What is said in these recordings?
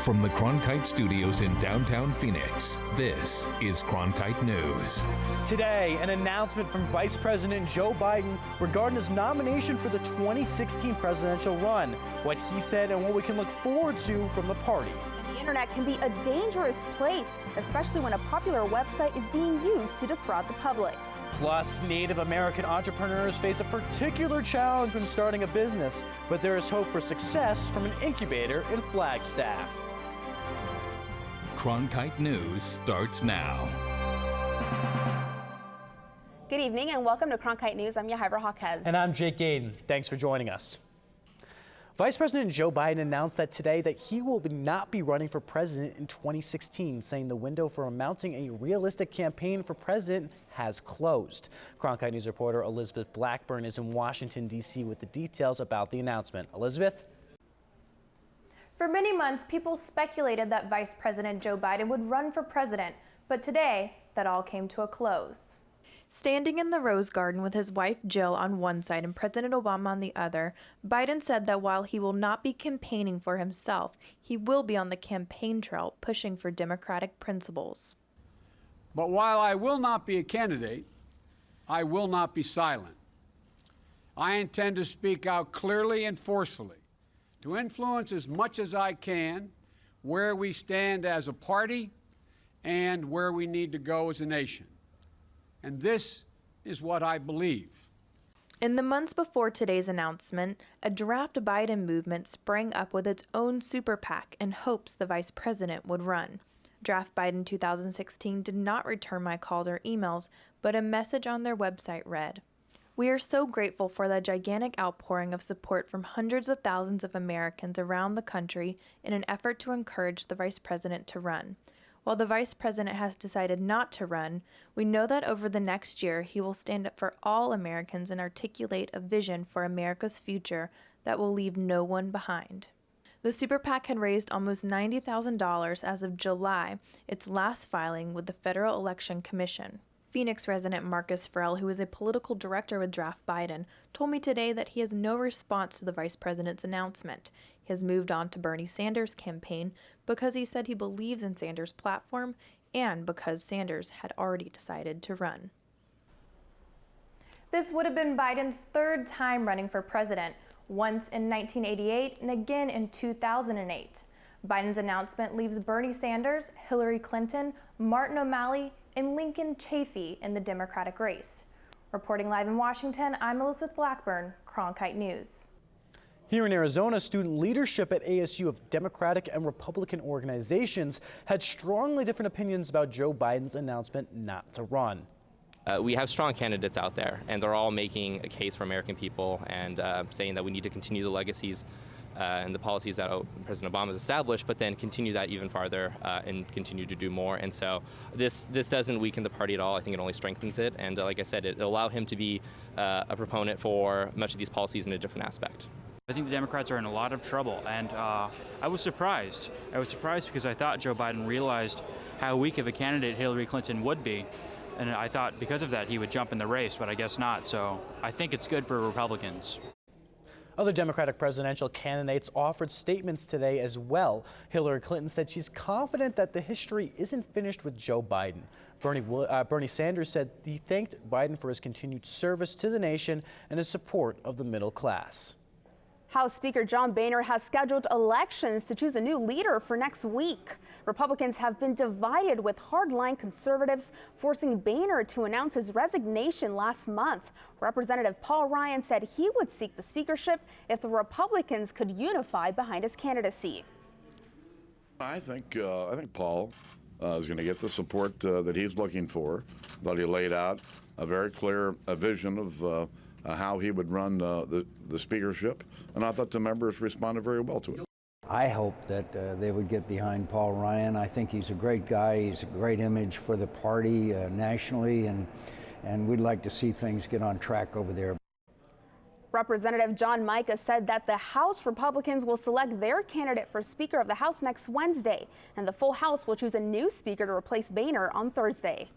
From the Cronkite Studios in downtown Phoenix, this is Cronkite News. Today, an announcement from Vice President Joe Biden regarding his nomination for the 2016 presidential run, what he said and what we can look forward to from the party. The internet can be a dangerous place, especially when a popular website is being used to defraud the public. Plus, Native American entrepreneurs face a particular challenge when starting a business, but there is hope for success from an incubator in Flagstaff. Cronkite News starts now. Good evening and welcome to Cronkite News. I'm Yahaira Hawkes. And I'm Jake Gaden. Thanks for joining us. Vice President Joe Biden announced that today that he will not be running for president in 2016, saying the window for mounting a realistic campaign for president has closed. Cronkite News reporter Elizabeth Blackburn is in Washington, D.C. with the details about the announcement. Elizabeth? For many months, people speculated that Vice President Joe Biden would run for president, but today, that all came to a close. Standing in the Rose Garden with his wife Jill on one side and President Obama on the other, Biden said that while he will not be campaigning for himself, he will be on the campaign trail pushing for democratic principles. But while I will not be a candidate, I will not be silent. I intend to speak out clearly and forcefully to influence as much as I can where we stand as a party and where we need to go as a nation. And this is what I believe. In the months before today's announcement, a draft Biden movement sprang up with its own super PAC in hopes the vice president would run. Draft Biden 2016 did not return my calls or emails, but a message on their website read, "We are so grateful for the gigantic outpouring of support from hundreds of thousands of Americans around the country in an effort to encourage the vice president to run. While the vice president has decided not to run, we know that over the next year he will stand up for all Americans and articulate a vision for America's future that will leave no one behind." The Super PAC had raised almost $90,000 as of July, its last filing with the Federal Election Commission. Phoenix resident Marcus Farrell, who is a political director with Draft Biden, told me today that he has no response to the vice president's announcement. He has moved on to Bernie Sanders' campaign because he said he believes in Sanders' platform and because Sanders had already decided to run. This would have been Biden's third time running for president, once in 1988 and again in 2008. Biden's announcement leaves Bernie Sanders, Hillary Clinton, Martin O'Malley, and Lincoln Chafee in the Democratic race. Reporting live in Washington, I'm Elizabeth Blackburn, Cronkite News. Here in Arizona, student leadership at ASU of Democratic and Republican organizations had strongly different opinions about Joe Biden's announcement not to run. We have strong candidates out there, and they're all making a case for American people and saying that we need to continue the legacies and the policies that President Obama has established, but then continue that even farther and continue to do more. And so this doesn't weaken the party at all. I think it only strengthens it. And like I said, it'll allow him to be a proponent for much of these policies in a different aspect. I think the Democrats are in a lot of trouble, and I was surprised. I was surprised because I thought Joe Biden realized how weak of a candidate Hillary Clinton would be. And I thought because of that he would jump in the race, but I guess not. So I think it's good for Republicans. Other Democratic presidential candidates offered statements today as well. Hillary Clinton said she's confident that the history isn't finished with Joe Biden. Bernie Sanders said he thanked Biden for his continued service to the nation and his support of the middle class. House Speaker John Boehner has scheduled elections to choose a new leader for next week. Republicans have been divided, with hardline conservatives forcing Boehner to announce his resignation last month. Representative Paul Ryan said he would seek the speakership if the Republicans could unify behind his candidacy. I think Paul is going to get the support that he's looking for, but he laid out a very clear vision of how he would run the speakership, and I thought the members responded very well to it. I hope that they would get behind Paul Ryan. I think he's a great guy. He's a great image for the party nationally, and we'd like to see things get on track over there. Representative John Mica said that the House Republicans will select their candidate for Speaker of the House next Wednesday, and the full House will choose a new Speaker to replace Boehner on Thursday.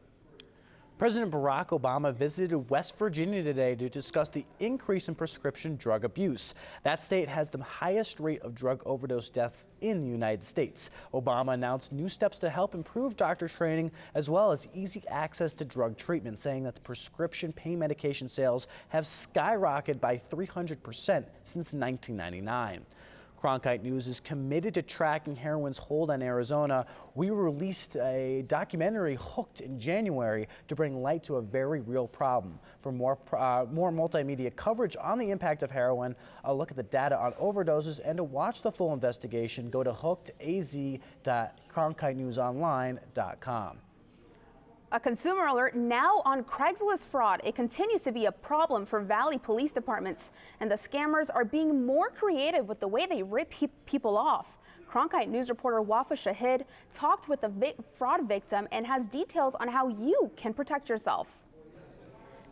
President Barack Obama visited West Virginia today to discuss the increase in prescription drug abuse. That state has the highest rate of drug overdose deaths in the United States. Obama announced new steps to help improve doctor training as well as easy access to drug treatment, saying that the prescription pain medication sales have skyrocketed by 300% since 1999. Cronkite News is committed to tracking heroin's hold on Arizona. We released a documentary, Hooked, in January to bring light to a very real problem. For more multimedia coverage on the impact of heroin, a look at the data on overdoses, and to watch the full investigation, go to hookedaz.cronkitenewsonline.com. A consumer alert now on Craigslist fraud. It continues to be a problem for Valley police departments, and the scammers are being more creative with the way they rip people off. Cronkite News reporter Wafa Shahid talked with the fraud victim and has details on how you can protect yourself.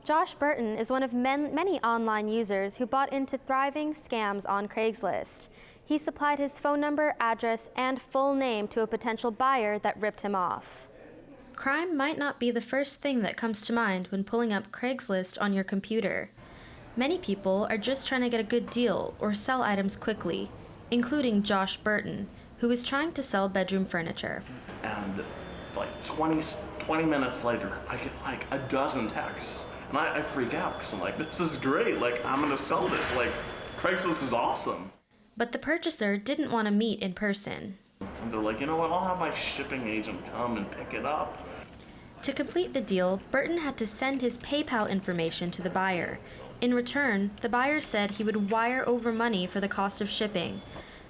Josh Burton is one of many online users who bought into thriving scams on Craigslist. He supplied his phone number, address, and full name to a potential buyer that ripped him off. Crime might not be the first thing that comes to mind when pulling up Craigslist on your computer. Many people are just trying to get a good deal or sell items quickly, including Josh Burton, who is trying to sell bedroom furniture. And like 20 minutes later, I get like a dozen texts, and I freak out because I'm like, this is great, like I'm gonna sell this, like Craigslist is awesome. But the purchaser didn't want to meet in person. And they're like, you know what, I'll have my shipping agent come and pick it up. To complete the deal, Burton had to send his PayPal information to the buyer. In return, the buyer said he would wire over money for the cost of shipping.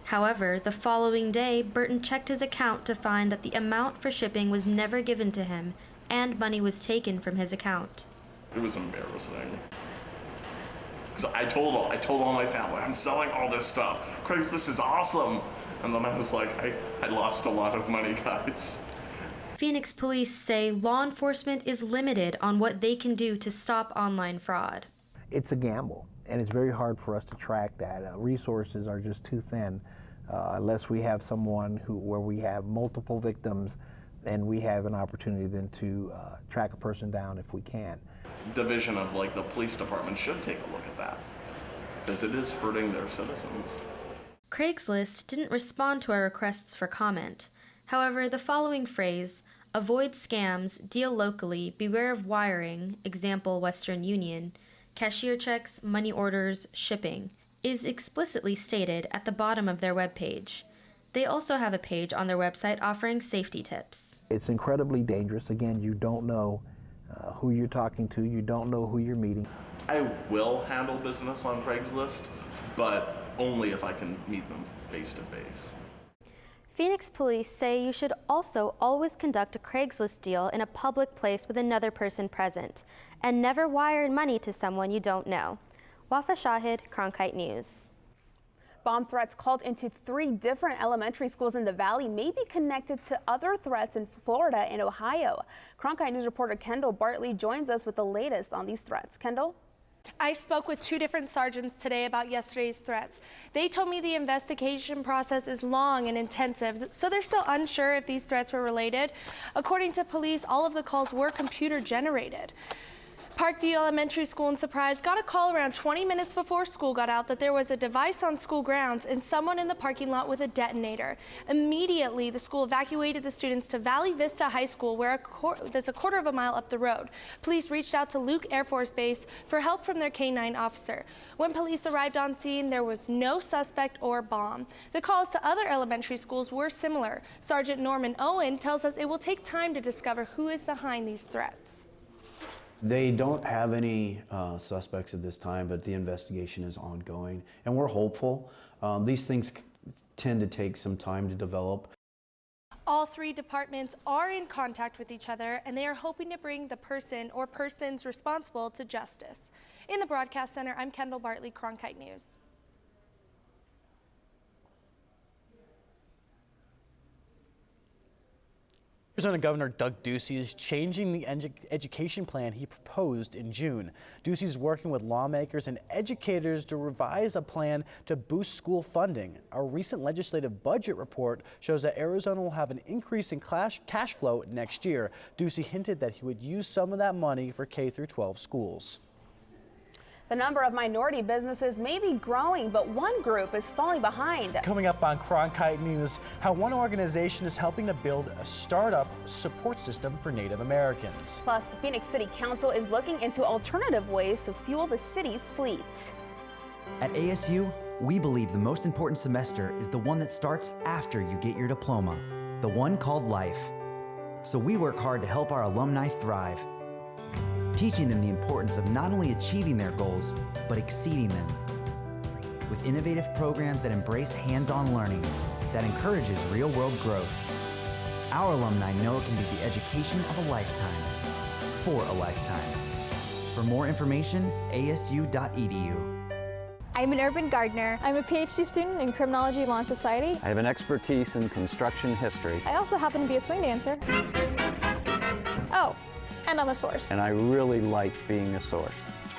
However, the following day, Burton checked his account to find that the amount for shipping was never given to him, and money was taken from his account. It was embarrassing. So I told all my family, I'm selling all this stuff. Craigslist is awesome. And then I was like, I lost a lot of money, guys. Phoenix police say law enforcement is limited on what they can do to stop online fraud. It's a gamble, and it's very hard for us to track that. Resources are just too thin unless we have someone where we have multiple victims and we have an opportunity then to track a person down if we can. Division of like the police department should take a look at that because it is hurting their citizens. Craigslist didn't respond to our requests for comment. However, the following phrase, avoid scams, deal locally, beware of wiring, example Western Union, cashier checks, money orders, shipping, is explicitly stated at the bottom of their webpage. They also have a page on their website offering safety tips. It's incredibly dangerous. Again, you don't know who you're talking to, you don't know who you're meeting. I will handle business on Craigslist, but only if I can meet them face to face. Phoenix police say you should also always conduct a Craigslist deal in a public place with another person present, and never wire money to someone you don't know. Wafa Shahid, Cronkite News. Bomb threats called into 3 different elementary schools in the Valley may be connected to other threats in Florida and Ohio. Cronkite News reporter Kendall Bartley joins us with the latest on these threats. Kendall? I spoke with 2 different sergeants today about yesterday's threats. They told me the investigation process is long and intensive, so they're still unsure if these threats were related. According to police, all of the calls were computer generated. Parkview Elementary School in Surprise got a call around 20 minutes before school got out that there was a device on school grounds and someone in the parking lot with a detonator. Immediately, the school evacuated the students to Valley Vista High School, that's a quarter of a mile up the road. Police reached out to Luke Air Force Base for help from their K-9 officer. When police arrived on scene, there was no suspect or bomb. The calls to other elementary schools were similar. Sergeant Norman Owen tells us it will take time to discover who is behind these threats. They don't have any suspects at this time, but the investigation is ongoing, and we're hopeful. These things tend to take some time to develop. All 3 departments are in contact with each other, and they are hoping to bring the person or persons responsible to justice. In the Broadcast Center, I'm Kendall Bartley, Cronkite News. Arizona Governor Doug Ducey is changing the education plan he proposed in June. Ducey is working with lawmakers and educators to revise a plan to boost school funding. A recent legislative budget report shows that Arizona will have an increase in cash flow next year. Ducey hinted that he would use some of that money for K-12 schools. The number of minority businesses may be growing, but one group is falling behind. Coming up on Cronkite News, how one organization is helping to build a startup support system for Native Americans. Plus, the Phoenix City Council is looking into alternative ways to fuel the city's fleet. At ASU, we believe the most important semester is the one that starts after you get your diploma, the one called life. So we work hard to help our alumni thrive, teaching them the importance of not only achieving their goals, but exceeding them. With innovative programs that embrace hands-on learning, that encourages real-world growth. Our alumni know it can be the education of a lifetime, for a lifetime. For more information, asu.edu. I'm an urban gardener. I'm a PhD student in criminology law and society. I have an expertise in construction history. I also happen to be a swing dancer. Oh, and I'm a source. And I really like being a source.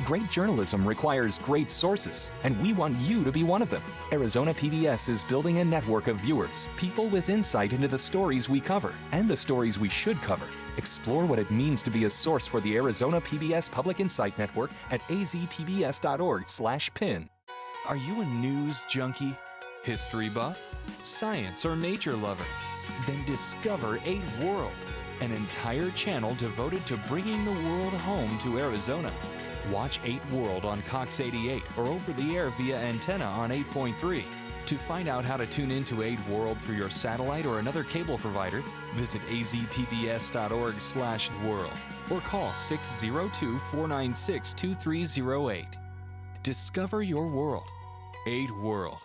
Great journalism requires great sources, and we want you to be one of them. Arizona PBS is building a network of viewers, people with insight into the stories we cover and the stories we should cover. Explore what it means to be a source for the Arizona PBS Public Insight Network at azpbs.org/pin. Are you a news junkie, history buff, science or nature lover? Then discover 8 World, an entire channel devoted to bringing the world home to Arizona. Watch 8 World on Cox 88 or over the air via antenna on 8.3. To find out how to tune into 8 World through your satellite or another cable provider, visit azpbs.org/world or call 602-496-2308. Discover your world. 8 World.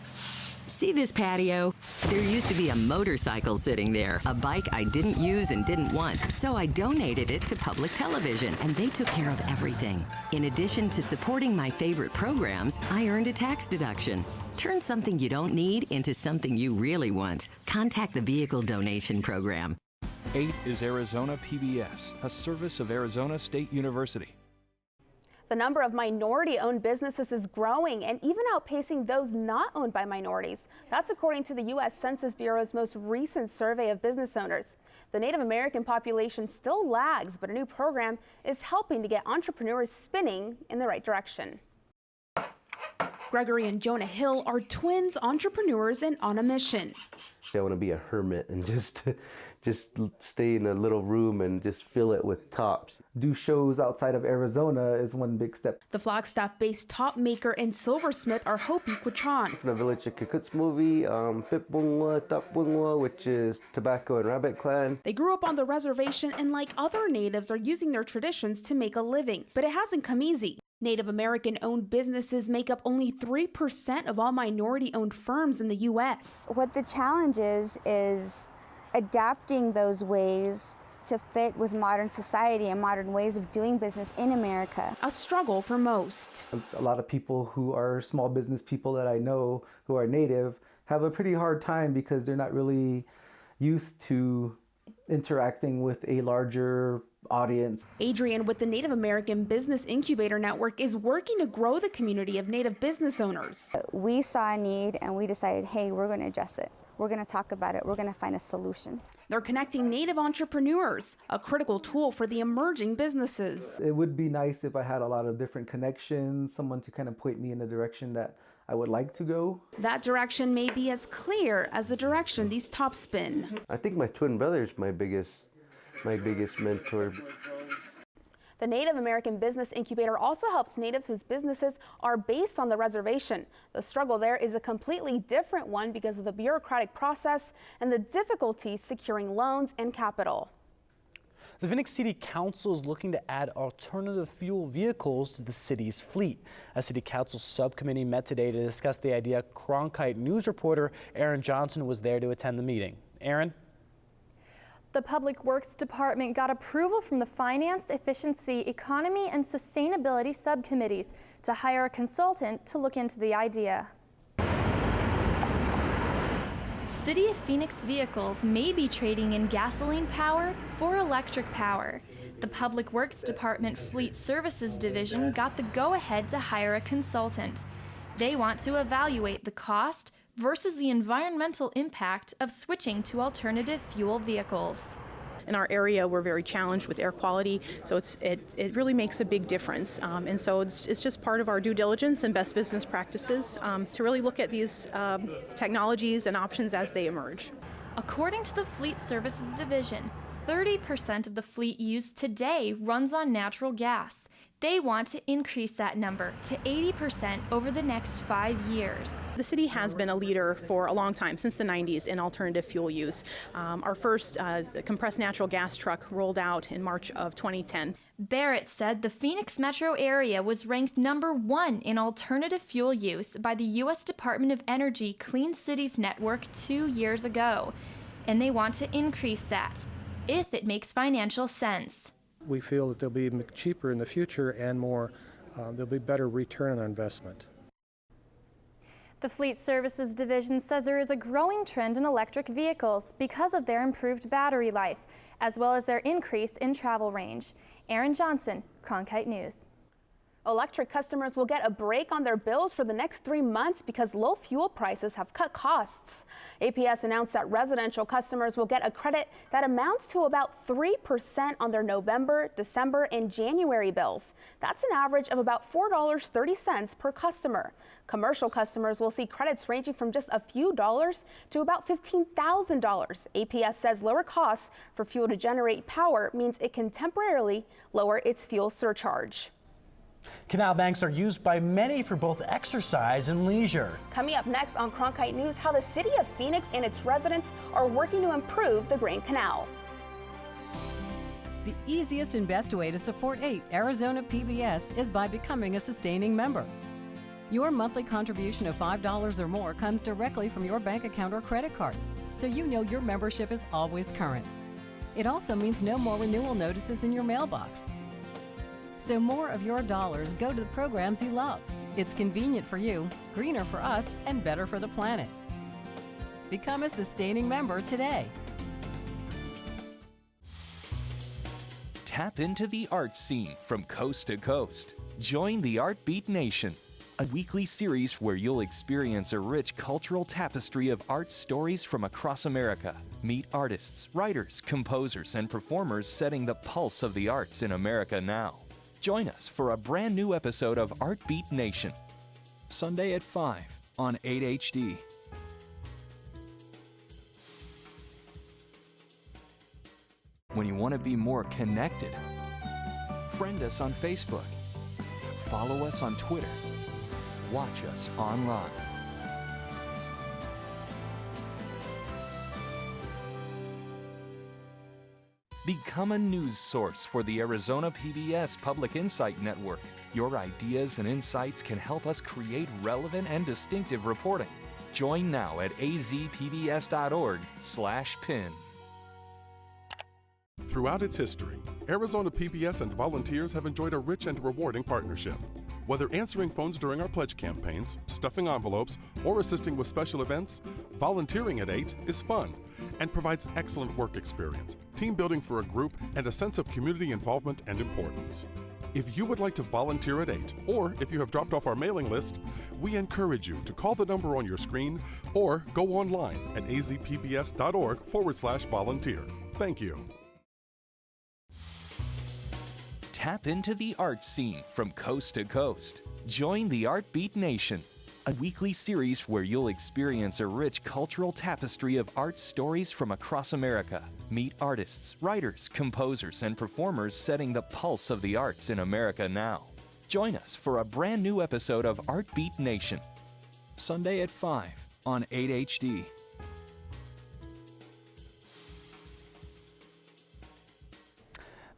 See this patio? There used to be a motorcycle sitting there, a bike I didn't use and didn't want, so I donated it to public television, and they took care of everything. In addition to supporting my favorite programs, I earned a tax deduction. Turn something you don't need into something you really want. Contact the Vehicle Donation Program. 8 is Arizona PBS, a service of Arizona State University. The number of minority-owned businesses is growing and even outpacing those not owned by minorities. That's according to the U.S. Census Bureau's most recent survey of business owners. The Native American population still lags, but a new program is helping to get entrepreneurs spinning in the right direction. Gregory and Jonah Hill are twins, entrepreneurs, and on a mission. I want to be a hermit and just stay in a little room and just fill it with tops. Do shows outside of Arizona is one big step. The Flagstaff-based top maker and silversmith are Hopi Quatron. From the Village of Kikuts movie, Pipbungwa, Tapbungwa, which is Tobacco and Rabbit Clan. They grew up on the reservation and, like other natives, are using their traditions to make a living. But it hasn't come easy. Native American-owned businesses make up only 3% of all minority-owned firms in the U.S. What the challenge is adapting those ways to fit with modern society and modern ways of doing business in America. A struggle for most. A lot of people who are small business people that I know who are Native have a pretty hard time because they're not really used to interacting with a larger audience. Adrian with the Native American Business Incubator Network is working to grow the community of Native business owners. We saw a need and we decided, hey, we're going to address it. We're going to talk about it. We're going to find a solution. They're connecting Native entrepreneurs, a critical tool for the emerging businesses. It would be nice if I had a lot of different connections, someone to kind of point me in the direction that I would like to go. That direction may be as clear as the direction these tops spin. I think my twin brother is my biggest mentor. The Native American Business Incubator also helps natives whose businesses are based on the reservation. The struggle there is a completely different one because of the bureaucratic process and the difficulty securing loans and capital. The Phoenix City Council is looking to add alternative fuel vehicles to the city's fleet. A City Council subcommittee met today to discuss the idea. Cronkite News reporter Aaron Johnson was there to attend the meeting. Aaron? The Public Works Department got approval from the Finance, Efficiency, Economy, and Sustainability subcommittees to hire a consultant to look into the idea. City of Phoenix vehicles may be trading in gasoline power for electric power. The Public Works Department Fleet Services Division got the go-ahead to hire a consultant. They want to evaluate the cost versus the environmental impact of switching to alternative fuel vehicles. In our area, we're very challenged with air quality, so it really makes a big difference. And so it's just part of our due diligence and best business practices to really look at these technologies and options as they emerge. According to the Fleet Services Division, 30% of the fleet used today runs on natural gas. They want to increase that number to 80% over the next 5 years. The city has been a leader for a long time, since the 90s, in alternative fuel use. Our first compressed natural gas truck rolled out in March of 2010. Barrett said the Phoenix metro area was ranked #1 in alternative fuel use by the U.S. Department of Energy Clean Cities Network 2 years ago, and they want to increase that, if it makes financial sense. We feel that they'll be cheaper in the future and more, there'll be better return on investment. The Fleet Services Division says there is a growing trend in electric vehicles because of their improved battery life, as well as their increase in travel range. Erin Johnson, Cronkite News. Electric customers will get a break on their bills for the next 3 months because low fuel prices have cut costs. APS announced that residential customers will get a credit that amounts to about 3% on their November, December, and January bills. That's an average of about $4.30 per customer. Commercial customers will see credits ranging from just a few dollars to about $15,000. APS says lower costs for fuel to generate power means it can temporarily lower its fuel surcharge. Canal banks are used by many for both exercise and leisure. Coming up next on Cronkite News, how the city of Phoenix and its residents are working to improve the Grand Canal. The easiest and best way to support Arizona PBS is by becoming a sustaining member. Your monthly contribution of $5 or more comes directly from your bank account or credit card, so you know your membership is always current. It also means no more renewal notices in your mailbox. So more of your dollars go to the programs you love. It's convenient for you, greener for us, and better for the planet. Become a sustaining member today. Tap into the art scene from coast to coast. Join the Art Beat Nation, a weekly series where you'll experience a rich cultural tapestry of art stories from across America. Meet artists, writers, composers, and performers setting the pulse of the arts in America now. Join us for a brand new episode of Art Beat Nation, Sunday at 5 on 8HD. When you want to be more connected, friend us on Facebook, follow us on Twitter, watch us online. Become a news source for the Arizona PBS Public Insight Network. Your ideas and insights can help us create relevant and distinctive reporting. Join now at azpbs.org/pin. Throughout its history, Arizona PBS and volunteers have enjoyed a rich and rewarding partnership. Whether answering phones during our pledge campaigns, stuffing envelopes, or assisting with special events, volunteering at 8 is fun and provides excellent work experience, team building for a group, and a sense of community involvement and importance. If you would like to volunteer at 8, or if you have dropped off our mailing list, we encourage you to call the number on your screen or go online at azpbs.org/volunteer. Thank you. Tap into the art scene from coast to coast. Join the Art Beat Nation, a weekly series where you'll experience a rich cultural tapestry of art stories from across America. Meet artists, writers, composers, and performers setting the pulse of the arts in America now. Join us for a brand new episode of Art Beat Nation, Sunday at 5 on 8HD.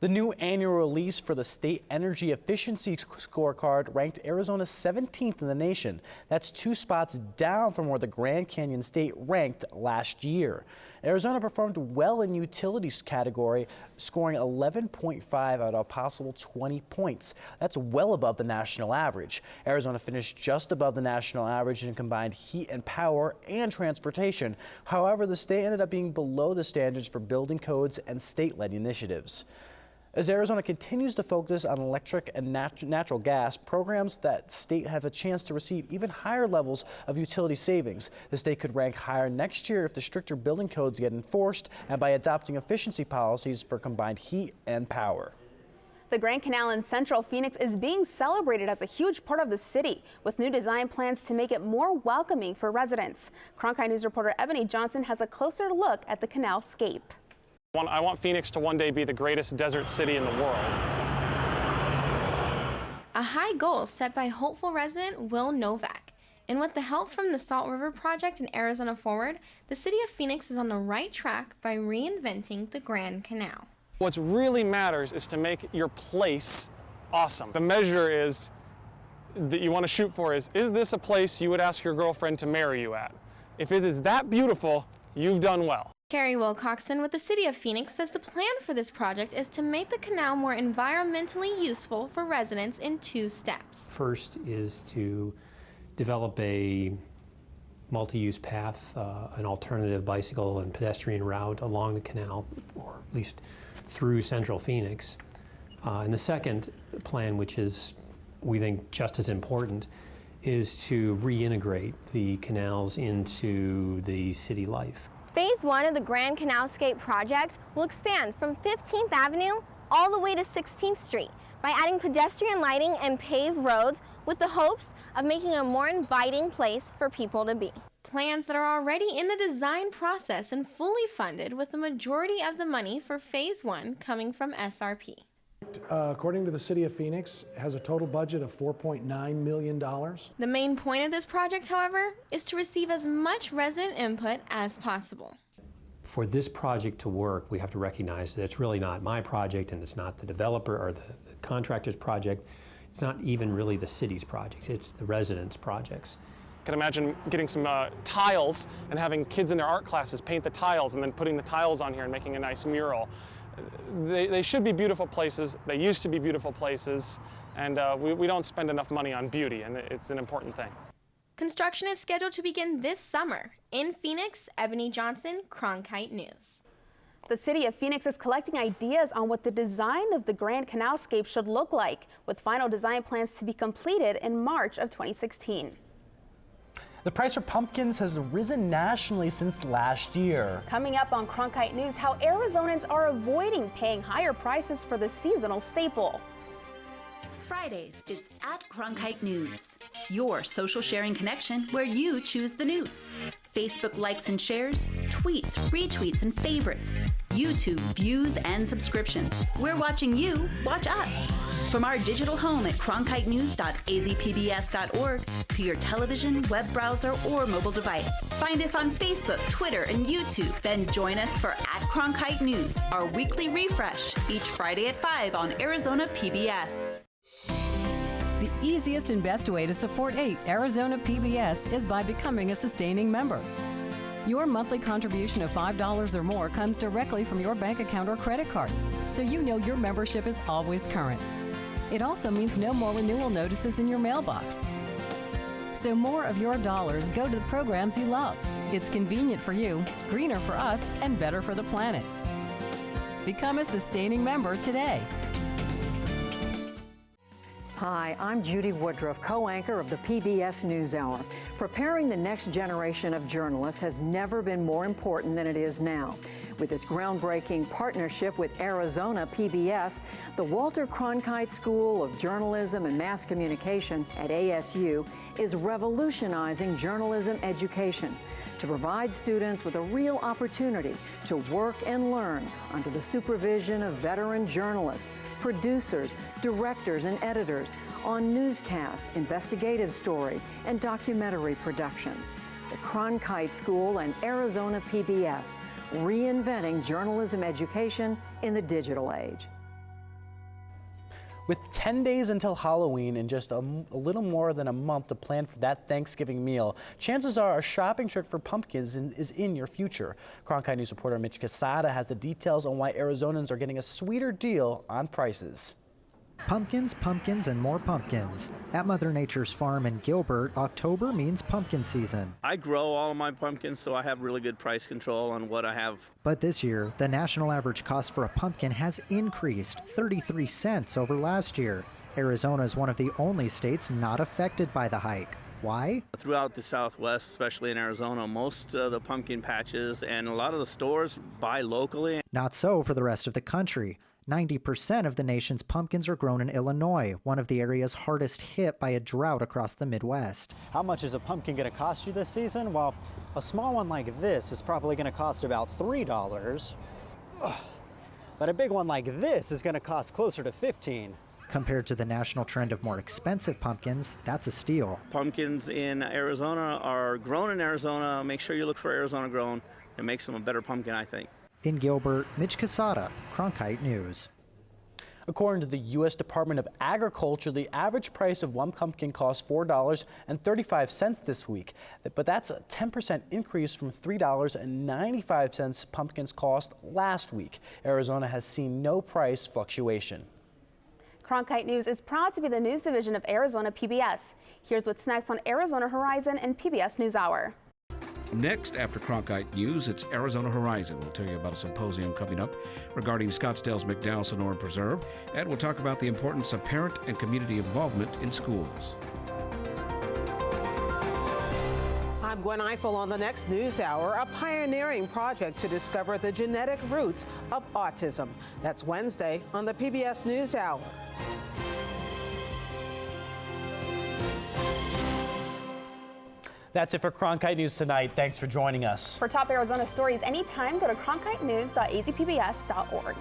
The new annual release for the State Energy Efficiency Scorecard ranked Arizona 17th in the nation. That's 2 spots down from where the Grand Canyon State ranked last year. Arizona performed well in utilities category, scoring 11.5 out of a possible 20 points. That's well above the national average. Arizona finished just above the national average in combined heat and power and transportation. However, the state ended up being below the standards for building codes and state-led initiatives. As Arizona continues to focus on electric and natural gas programs, that state have a chance to receive even higher levels of utility savings. The state could rank higher next year if the stricter building codes get enforced and by adopting efficiency policies for combined heat and power. The Grand Canal in Central Phoenix is being celebrated as a huge part of the city, with new design plans to make it more welcoming for residents. Cronkite News reporter Ebony Johnson has a closer look at the canalscape. I want Phoenix to one day be the greatest desert city in the world. A high goal set by hopeful resident Will Novak. And with the help from the Salt River Project and Arizona Forward, the city of Phoenix is on the right track by reinventing the Grand Canal. What really matters is to make your place awesome. The measure is that you want to shoot for is this a place you would ask your girlfriend to marry you at? If it is that beautiful, you've done well. Carrie Wilcoxon with the City of Phoenix says the plan for this project is to make the canal more environmentally useful for residents in 2 steps. First is to develop a multi-use path, an alternative bicycle and pedestrian route along the canal, or at least through Central Phoenix. And the second plan, which is, we think, just as important, is to reintegrate the canals into the city life. Phase 1 of the Grand Canalscape project will expand from 15th Avenue all the way to 16th Street by adding pedestrian lighting and paved roads with the hopes of making a more inviting place for people to be. Plans that are already in the design process and fully funded, with the majority of the money for Phase 1 coming from SRP. According to the City of Phoenix, it has a total budget of $4.9 million. The main point of this project, however, is to receive as much resident input as possible. For this project to work, we have to recognize that it's really not my project, and it's not the developer or the contractor's project. It's not even really the city's projects, it's the residents' projects. I can imagine getting some tiles and having kids in their art classes paint the tiles and then putting the tiles on here and making a nice mural. They should be beautiful places. They used to be beautiful places, and we don't spend enough money on beauty, and it's an important thing. Construction is scheduled to begin this summer. In Phoenix, Ebony Johnson, Cronkite News. The City of Phoenix is collecting ideas on what the design of the Grand Canalscape should look like, with final design plans to be completed in March of 2016. The price for pumpkins has risen nationally since last year. Coming up on Cronkite News, how Arizonans are avoiding paying higher prices for the seasonal staple. Fridays, it's at Cronkite News, your social sharing connection where you choose the news. Facebook likes and shares, tweets, retweets, and favorites. YouTube views and subscriptions. We're watching you watch us. From our digital home at cronkitenews.azpbs.org to your television, web browser, or mobile device. Find us on Facebook, Twitter, and YouTube. Then join us for at Cronkite News, our weekly refresh, each Friday at 5 on Arizona PBS. The easiest and best way to support 8 Arizona PBS is by becoming a sustaining member. Your monthly contribution of $5 or more comes directly from your bank account or credit card, so you know your membership is always current. It also means no more renewal notices in your mailbox. So more of your dollars go to the programs you love. It's convenient for you, greener for us, and better for the planet. Become a sustaining member today. Hi, I'm Judy Woodruff, co-anchor of the PBS NewsHour. Preparing the next generation of journalists has never been more important than it is now. With its groundbreaking partnership with Arizona PBS, the Walter Cronkite School of Journalism and Mass Communication at ASU is revolutionizing journalism education to provide students with a real opportunity to work and learn under the supervision of veteran journalists, producers, directors, and editors on newscasts, investigative stories, and documentary productions. The Cronkite School and Arizona PBS, reinventing journalism education in the digital age. With 10 days until Halloween and just a little more than a month to plan for that Thanksgiving meal, chances are a shopping trip for pumpkins is in your future. Cronkite News reporter Mitch Quesada has the details on why Arizonans are getting a sweeter deal on prices. Pumpkins, pumpkins, and more pumpkins. At Mother Nature's farm in Gilbert, October means pumpkin season. I grow all of my pumpkins, so I have really good price control on what I have. But this year, the national average cost for a pumpkin has increased 33 cents over last year. Arizona is one of the only states not affected by the hike. Why? Throughout the Southwest, especially in Arizona, most of the pumpkin patches and a lot of the stores buy locally. Not so for the rest of the country. 90% of the nation's pumpkins are grown in Illinois, one of the areas hardest hit by a drought across the Midwest. How much is a pumpkin going to cost you this season? Well, a small one like this is probably going to cost about $3. But a big one like this is going to cost closer to $15. Compared to the national trend of more expensive pumpkins, that's a steal. Pumpkins in Arizona are grown in Arizona. Make sure you look for Arizona grown. It makes them a better pumpkin, I think. In Gilbert, Mitch Quesada, Cronkite News. According to the U.S. Department of Agriculture, the average price of one pumpkin costs $4.35 this week. But that's a 10% increase from $3.95 pumpkins cost last week. Arizona has seen no price fluctuation. Cronkite News is proud to be the news division of Arizona PBS. Here's what's next on Arizona Horizon and PBS NewsHour. Next, after Cronkite News, it's Arizona Horizon. We'll tell you about a symposium coming up regarding Scottsdale's McDowell Sonoran Preserve, and we'll talk about the importance of parent and community involvement in schools. I'm Gwen Eiffel on the next NewsHour, a pioneering project to discover the genetic roots of autism. That's Wednesday on the PBS NewsHour. That's it for Cronkite News tonight. Thanks for joining us. For top Arizona stories anytime, go to cronkitenews.azpbs.org.